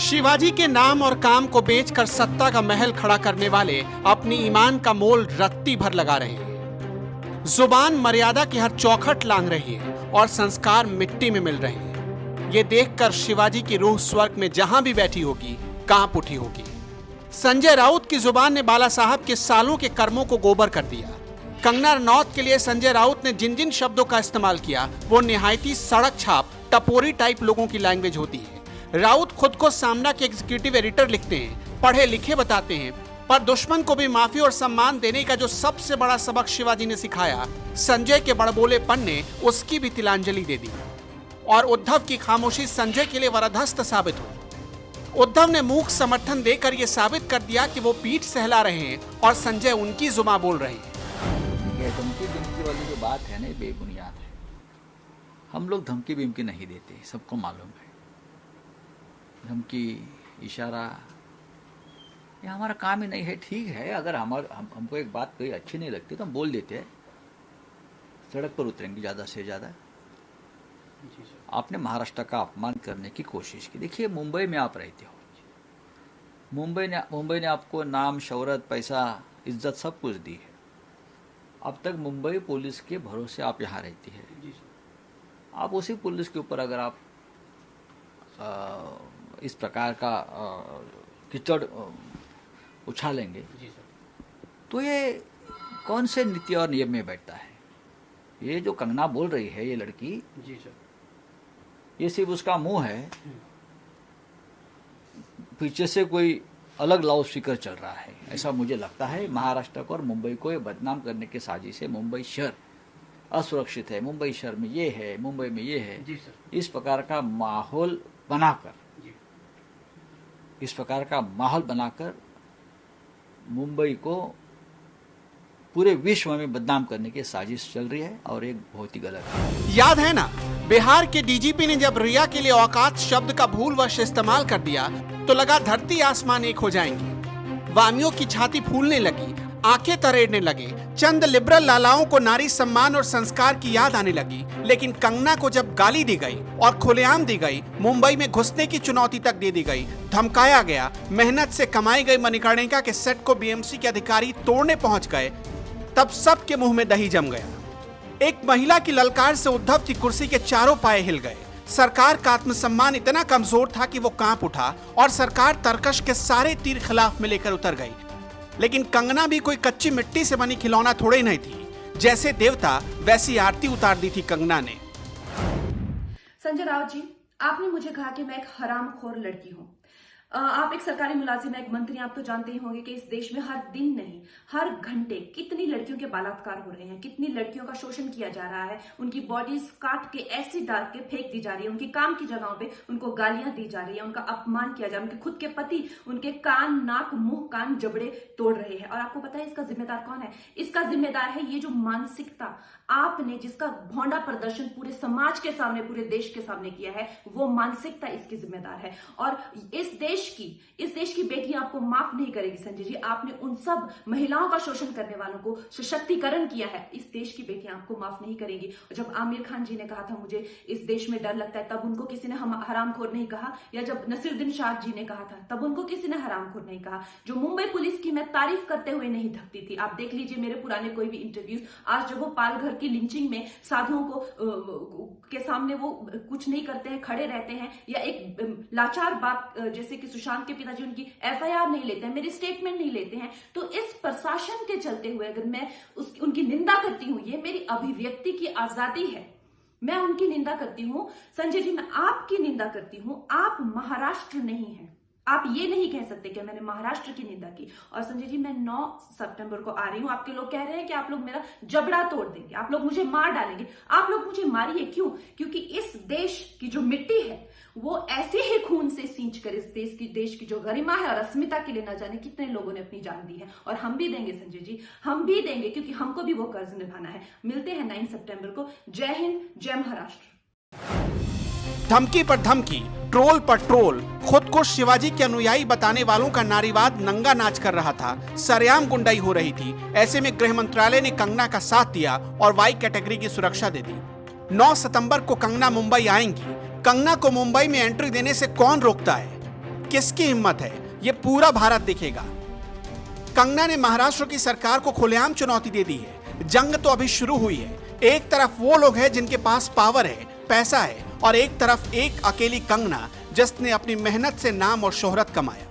शिवाजी के नाम और काम को बेचकर सत्ता का महल खड़ा करने वाले अपनी ईमान का मोल रत्ती भर लगा रहे हैं। जुबान मर्यादा की हर चौखट लांघ रही है और संस्कार मिट्टी में मिल रहे हैं। ये देखकर शिवाजी की रूह स्वर्ग में जहां भी बैठी होगी कांप उठी होगी। संजय राउत की जुबान ने बाला साहब के सालों के कर्मों को गोबर कर दिया। कंगना रनौत के लिए संजय राउत ने जिन जिन शब्दों का इस्तेमाल किया वो निहायती सड़क छाप टपोरी टाइप लोगों की लैंग्वेज होती है। राउत खुद को सामना के एग्जीक्यूटिव एडिटर लिखते हैं, पढ़े लिखे बताते हैं, पर दुश्मन को भी माफी और सम्मान देने का जो सबसे बड़ा सबक शिवाजी ने सिखाया, संजय के बड़बोलेपन ने उसकी भी तिलांजलि दे दी और उद्धव की खामोशी संजय के लिए वरदहस्त साबित हुई। उद्धव ने मूक समर्थन देकर यह साबित कर दिया कि वो पीठ सहला रहे हैं और संजय उनकी जुबां बोल रहे हैं। ये धमकी बिमकी वाली जो बात है ना, बेबुनियाद है। हम लोग धमकी बिमकी नहीं देते, सबको मालूम है। धमकी, इशारा, ये हमारा काम ही नहीं है। ठीक है, अगर हमको एक बात कोई अच्छी नहीं लगती तो हम बोल देते हैं, सड़क पर उतरेंगे ज़्यादा से ज़्यादा। आपने महाराष्ट्र का अपमान करने की कोशिश की। देखिए, मुंबई में आप रहते हो, मुंबई ने आपको नाम, शोहरत, पैसा, इज्जत सब कुछ दी है। अब तक मुंबई पुलिस के भरोसे आप यहाँ रहती है। आप उसी पुलिस के ऊपर अगर आप इस प्रकार का कीचड़ उछालेंगे तो ये कौन से नीति और नियम में बैठता है? ये जो कंगना बोल रही है, ये लड़की, ये सिर्फ उसका मुंह है, पीछे से कोई अलग लाउड स्पीकर चल रहा है, ऐसा मुझे लगता है। महाराष्ट्र को और मुंबई को ये बदनाम करने की साजिश है। मुंबई शहर असुरक्षित है, मुंबई शहर में ये है, मुंबई में ये है, इस प्रकार का माहौल बनाकर मुंबई को पूरे विश्व में बदनाम करने की साजिश चल रही है और एक बहुत ही गलत है। याद है ना, बिहार के डीजीपी ने जब रिया के लिए औकात शब्द का भूलवश इस्तेमाल कर दिया तो लगा धरती आसमान एक हो जाएंगे। वामियों की छाती फूलने लगी, आंखें तरेड़ने लगे। चंद लिबरल लालाओं को नारी सम्मान और संस्कार की याद आने लगी। लेकिन कंगना को जब गाली दी गई और खुलेआम दी गई, मुंबई में घुसने की चुनौती तक दे दी गई, धमकाया गया, मेहनत से कमाई गई मणिकर्णिका के सेट को बीएमसी के अधिकारी तोड़ने पहुंच गए, तब सबके मुंह में दही जम गया। एक महिला की ललकार से उद्धव की कुर्सी के चारों पाए हिल गए। सरकार का आत्मसम्मान इतना कमजोर था कि वो कांप उठा और सरकार तरकश के सारे तीर खिलाफ में लेकर उतर गई। लेकिन कंगना भी कोई कच्ची मिट्टी से बनी खिलौना थोड़े ही नहीं थी। जैसे देवता वैसी आरती उतार दी थी कंगना ने। संजय राउत जी, आपने मुझे कहा कि मैं एक हरामखोर लड़की हूं। आप एक सरकारी मुलाजिम, एक मंत्री, आप तो जानते ही होंगे कि इस देश में हर दिन नहीं, हर घंटे कितनी लड़कियों के बलात्कार हो रहे हैं, कितनी लड़कियों का शोषण किया जा रहा है, उनकी बॉडीज काट के ऐसी डाल के फेंक दी जा रही है, उनकी काम की जगहों पे उनको गालियां दी जा रही है, उनका अपमान किया जा रहा है, उनके खुद के पति उनके कान, नाक, मुंह, कान, जबड़े तोड़ रहे हैं। और आपको पता है इसका जिम्मेदार कौन है? इसका जिम्मेदार है ये जो मानसिकता आपने, जिसका भौंडा प्रदर्शन पूरे समाज के सामने, पूरे देश के सामने किया है, वो मानसिकता इसकी जिम्मेदार है। और इस देश की बेटियां आपको माफ नहीं करेगी संजय जी। आपने उन सब महिलाओं का शोषण करने वालों को सशक्तिकरण किया है, इस देश की बेटियां आपको माफ नहीं करेंगी। जब आमिर खान जी ने कहा था मुझे इस देश में डर लगता है, तब उनको किसी ने हरामखोर नहीं कहा, या जब नसीरुद्दीन शाह जी ने कहा था तब उनको किसी ने हरामखोर नहीं कहा। जो मुंबई पुलिस की मैं तारीफ करते हुए नहीं थकती थी, आप देख लीजिए मेरे पुराने कोई भी इंटरव्यूज। आज जब वो पालघर की लिंचिंग में साधुओं को के सामने वो कुछ नहीं करते हैं, खड़े रहते हैं, या एक लाचार बात जैसे कि सुशांत के पिताजी उनकी एफआईआर नहीं लेते हैं, मेरी स्टेटमेंट नहीं लेते हैं, तो इस प्रशासन के चलते हुए अगर मैं उनकी निंदा करती हूं, ये मेरी अभिव्यक्ति की आजादी है, मैं उनकी निंदा करती हूं। संजय जी, मैं आपकी निंदा करती हूं, आप महाराष्ट्र नहीं हैं। आप ये नहीं कह सकते कि मैंने महाराष्ट्र की निंदा की। और संजय जी, मैं 9 सितंबर को आ रही हूं। आपके लोग कह रहे हैं कि आप लोग मेरा जबड़ा तोड़ देंगे, आप लोग मुझे मार डालेंगे। आप लोग मुझे मारिए, क्यों? क्योंकि इस देश की जो मिट्टी है वो ऐसे ही खून से सींचकर इस देश की जो गरिमा है और अस्मिता के लिए न जाने कितने लोगों ने अपनी जान दी है। और हम भी देंगे संजय जी, हम भी देंगे, क्योंकि हमको भी वो कर्ज निभाना है। मिलते हैं 9 सितंबर को। जय हिंद, जय महाराष्ट्र। धमकी पर धमकी, ट्रोल पर ट्रोल, खुद को शिवाजी के अनुयायी बताने वालों का नारीवाद नंगा नाच कर रहा था, सरेआम गुंडाई हो रही थी। ऐसे में गृह मंत्रालय ने कंगना का साथ दिया और वाई कैटेगरी की सुरक्षा दे दी। 9 सितंबर को कंगना मुंबई आएंगी। कंगना को मुंबई में एंट्री देने से कौन रोकता है? किसकी हिम्मत है, ये पूरा भारत देखेगा। कंगना ने महाराष्ट्र की सरकार को खुलेआम चुनौती दे दी है। जंग तो अभी शुरू हुई है। एक तरफ वो लोग हैं जिनके पास पावर है, पैसा है, और एक तरफ एक अकेली कंगना जिसने अपनी मेहनत से नाम और शोहरत कमाया।